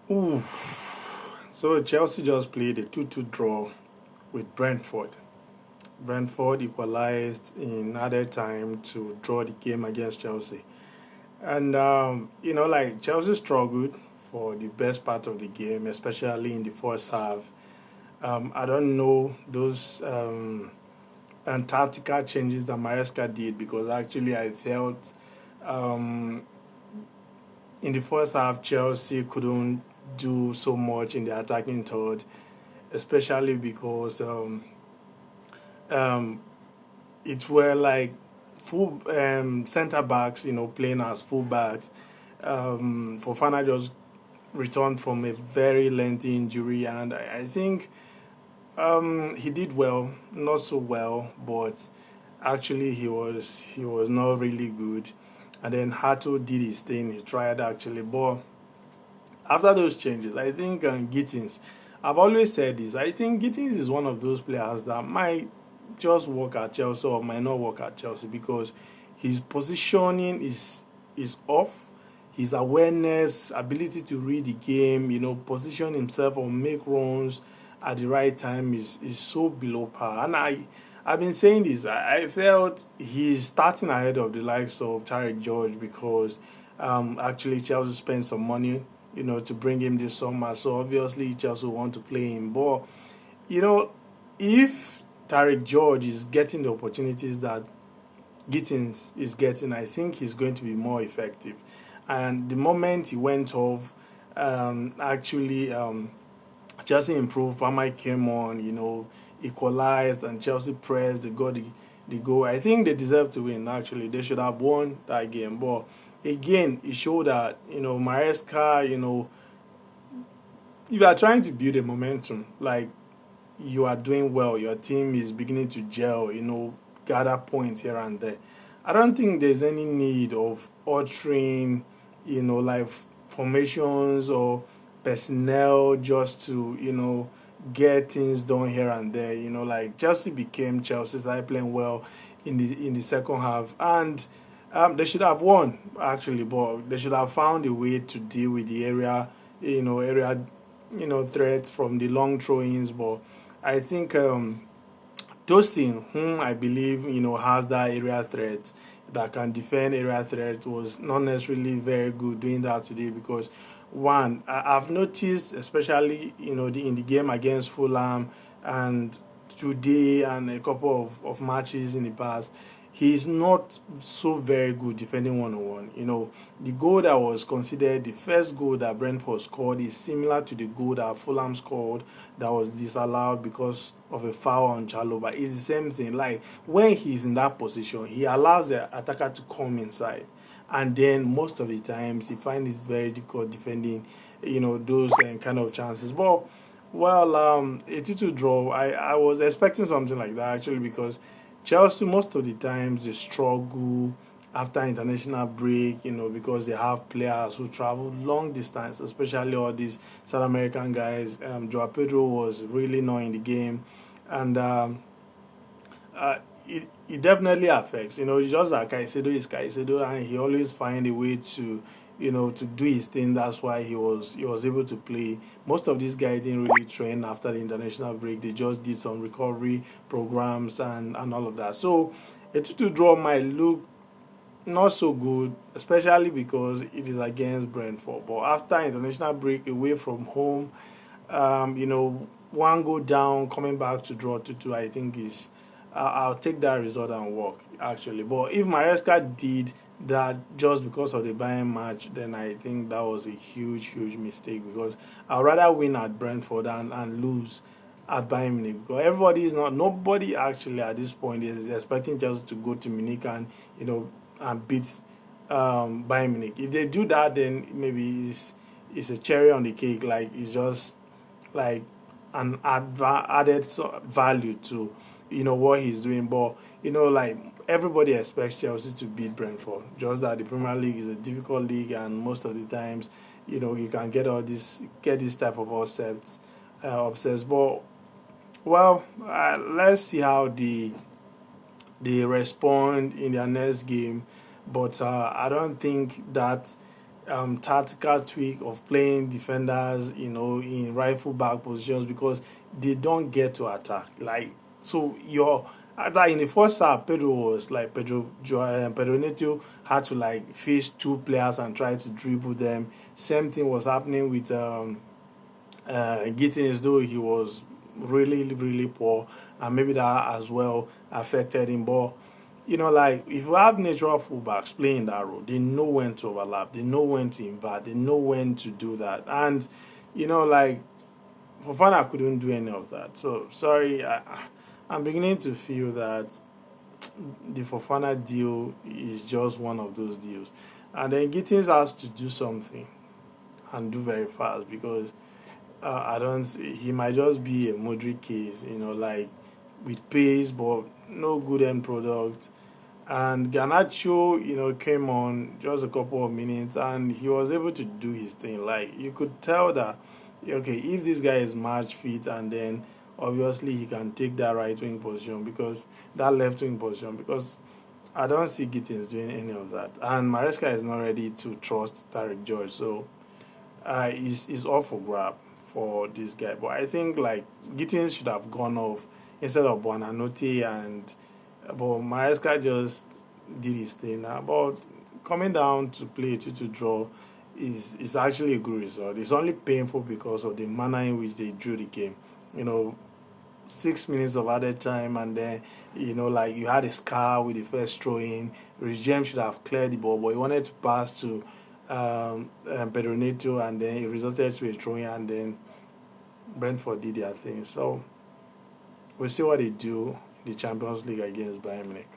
Ooh. So Chelsea just played a 2-2 draw with Brentford. Brentford equalized in added time to draw the game against Chelsea. And, like Chelsea struggled for the best part of the game, especially in the first half. I don't know those tactical changes that Maresca did because actually I felt um, in the first half Chelsea couldn't do so much in the attacking third, especially because um, it were like full center backs, playing as full backs. Fofana just returned from a very lengthy injury, and I think he did well, not so well, but actually he was not really good. And then Hato did his thing. He tried actually, but after those changes, I think Gittins. I've always said this. I think Gittins is one of those players that might just work at Chelsea or might not work at Chelsea because his positioning is off. His awareness, ability to read the game, position himself or make runs at the right time is so below par. And I've been saying this. I felt he's starting ahead of the likes of Tarek George because actually Chelsea spent some money, to bring him this summer. So obviously Chelsea want to play him. But you know, if Tarek George is getting the opportunities that Gittins is getting, I think he's going to be more effective. And the moment he went off, actually, Chelsea improved. Palmer came on, equalized, and Chelsea pressed. They got the goal. I think they deserve to win. Actually, they should have won that game. But again, it showed that Maresca, if you are trying to build a momentum, like you are doing well, your team is beginning to gel, gather points here and there. I don't think there's any need of altering, like formations or personnel just to, get things done here and there. Like Chelsea became Chelsea, started playing well in the second half, and they should have won actually, but they should have found a way to deal with the area threats from the long throw-ins. But I think Tosin, whom I believe has that area threat that can defend area threat, was not necessarily very good doing that today because one, I've noticed, especially in the game against Fulham and today and a couple of matches in the past, he's not so very good defending one on one. The goal that was considered the first goal that Brentford scored is similar to the goal that Fulham scored that was disallowed because of a foul on Chaloba. It's the same thing. Like when he's in that position, he allows the attacker to come inside, and then most of the times he finds it very difficult defending, those kind of chances. But well, a 2-2 draw. I was expecting something like that actually because Chelsea most of the times they struggle after international break, because they have players who travel long distance, especially all these South American guys. Joao Pedro was really not in the game, and it definitely affects. It's just like Caicedo is Caicedo, and he always find a way to, to do his thing. That's why he was able to play. Most of these guys didn't really train after the international break. They just did some recovery programs and all of that. So a 2-2 draw might look not so good, especially because it is against Brentford. But after international break, away from home, one go down, coming back to draw 2-2, I think is I'll take that result and work actually. But if Maresca did that just because of the Bayern match, then I think that was a huge, huge mistake because I'd rather win at Brentford and lose at Bayern Munich because nobody actually at this point is expecting Chelsea to go to Munich and beat Bayern Munich. If they do that, then maybe it's a cherry on the cake. Like it's just like an added value to what he's doing. But like everybody expects Chelsea to beat Brentford. Just that the Premier League is a difficult league, and most of the times, you can get this type of upsets. But well, let's see how they respond in their next game. But I don't think that tactical tweak of playing defenders, in right full back positions because they don't get to attack. Like so, your that in the first half, Pedro was like Pedro Neto had to like face two players and try to dribble them. Same thing was happening with Gittins, though he was really, really poor, and maybe that as well affected him. But like if you have natural fullbacks playing that role, they know when to overlap, they know when to invert, they know when to do that, and like Fofana couldn't do any of that. So sorry, I'm beginning to feel that the Fofana deal is just one of those deals, and then Gittins has to do something and do very fast because I don't. He might just be a Modric case, like with pace but no good end product. And Garnacho, came on just a couple of minutes and he was able to do his thing. Like you could tell that, okay, if this guy is match fit, and then obviously he can take that right wing position because that left wing position because I don't see Gittins doing any of that. And Maresca is not ready to trust Tarek George, so is up for grab for this guy. But I think like Gittins should have gone off instead of Buonanotte, and but Maresca just did his thing. But coming down to play a 2-2 draw is actually a good result. It's only painful because of the manner in which they drew the game. You know, 6 minutes of added time, and then like you had a scar with the first throw in. Rich James should have cleared the ball, but he wanted to pass to Pedro Neto, and then it resulted to a throw in, and then Brentford did their thing. So we'll see what they do in the Champions League against Bayern Munich.